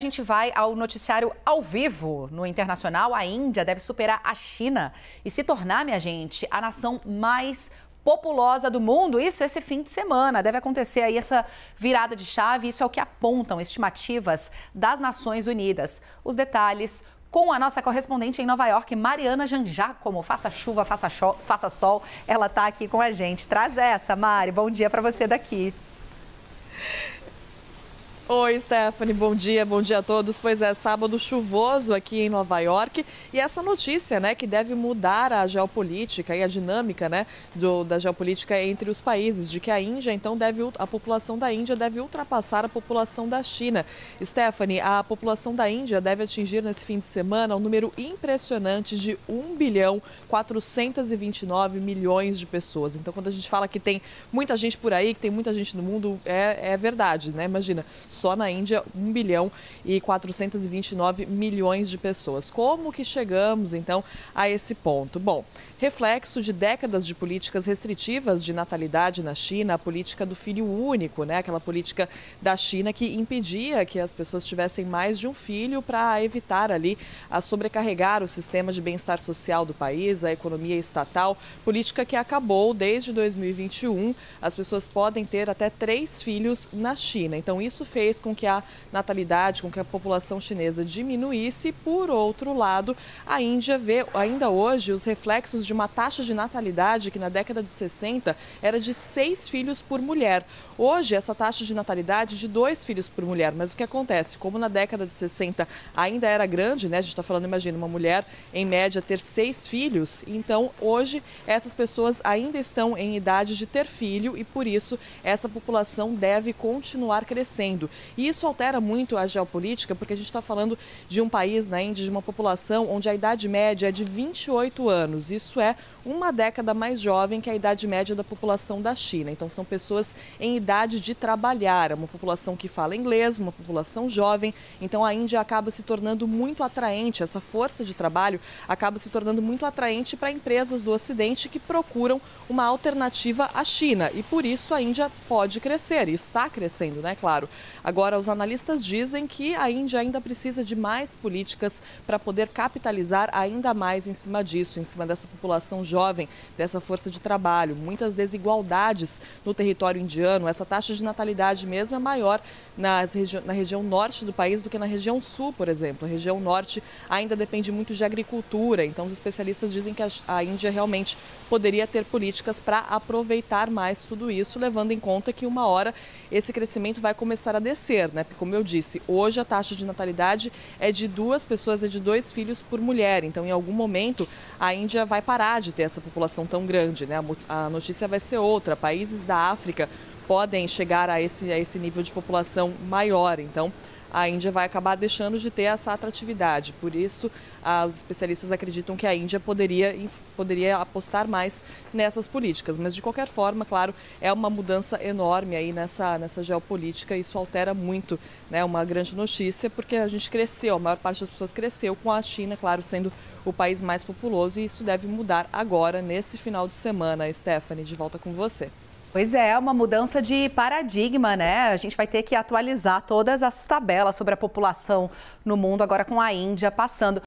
A gente vai ao noticiário ao vivo. No internacional, a Índia deve superar a China e se tornar, minha gente, a nação mais populosa do mundo. Isso esse fim de semana. Deve acontecer aí essa virada de chave. Isso é o que apontam estimativas das Nações Unidas. Os detalhes com a nossa correspondente em Nova York, Mariana Jangiacomo. Faça chuva, faça sol. Ela está aqui com a gente. Traz essa, Mari. Bom dia para você daqui. Oi, Stephanie, bom dia a todos. Pois é, sábado chuvoso aqui em Nova York e essa notícia, né, que deve mudar a geopolítica e a dinâmica, né, da geopolítica entre os países, de que a Índia, então, a população da Índia deve ultrapassar a população da China. Stephanie, a população da Índia deve atingir nesse fim de semana um número impressionante de 1.429 milhões de pessoas. Então, quando a gente fala que tem muita gente por aí, que tem muita gente no mundo, é verdade, né? Imagina. Só na Índia, 1.429 milhões de pessoas. Como que chegamos, então, a esse ponto? Bom, reflexo de décadas de políticas restritivas de natalidade na China, a política do filho único, né? Aquela política da China que impedia que as pessoas tivessem mais de um filho para evitar ali a sobrecarregar o sistema de bem-estar social do país, a economia estatal, política que acabou desde 2021. As pessoas podem ter até 3 filhos na China. Então, isso fez com que a natalidade, com que a população chinesa diminuísse. Por outro lado, a Índia vê ainda hoje os reflexos de uma taxa de natalidade que na década de 60 era de 6 filhos por mulher. Hoje, essa taxa de natalidade é de 2 filhos por mulher. Mas o que acontece? Como na década de 60 ainda era grande, né? A gente está falando, imagina, uma mulher em média ter 6 filhos. Então, hoje, essas pessoas ainda estão em idade de ter filho e, por isso, essa população deve continuar crescendo. E isso altera muito a geopolítica, porque a gente está falando de um país, na Índia, de uma população onde a idade média é de 28 anos. Isso é uma década mais jovem que a idade média da população da China. Então, são pessoas em idade de trabalhar, é uma população que fala inglês, uma população jovem. Então, a Índia acaba se tornando muito atraente, essa força de trabalho acaba se tornando muito atraente para empresas do Ocidente que procuram uma alternativa à China. E, por isso, a Índia pode crescer, e está crescendo, né? Claro. Agora, os analistas dizem que a Índia ainda precisa de mais políticas para poder capitalizar ainda mais em cima disso, em cima dessa população jovem, dessa força de trabalho. Muitas desigualdades no território indiano. Essa taxa de natalidade mesmo é maior na região norte do país do que na região sul, por exemplo. A região norte ainda depende muito de agricultura, então os especialistas dizem que a Índia realmente poderia ter políticas para aproveitar mais tudo isso, levando em conta que uma hora esse crescimento vai começar a descer, né? Porque, como eu disse, hoje a taxa de natalidade é de 2 pessoas, é de 2 filhos por mulher. Então, em algum momento, a Índia vai parar de ter essa população tão grande, né? A notícia vai ser outra. Países da África podem chegar a esse nível de população maior. Então, a Índia vai acabar deixando de ter essa atratividade. Por isso, os especialistas acreditam que a Índia poderia apostar mais nessas políticas. Mas, de qualquer forma, claro, é uma mudança enorme aí nessa geopolítica. Isso altera muito, né? Uma grande notícia, porque a gente cresceu, a maior parte das pessoas cresceu com a China, claro, sendo o país mais populoso. E isso deve mudar agora, nesse final de semana. Stephanie, de volta com você. Pois é, uma mudança de paradigma, né? A gente vai ter que atualizar todas as tabelas sobre a população no mundo agora com a Índia passando.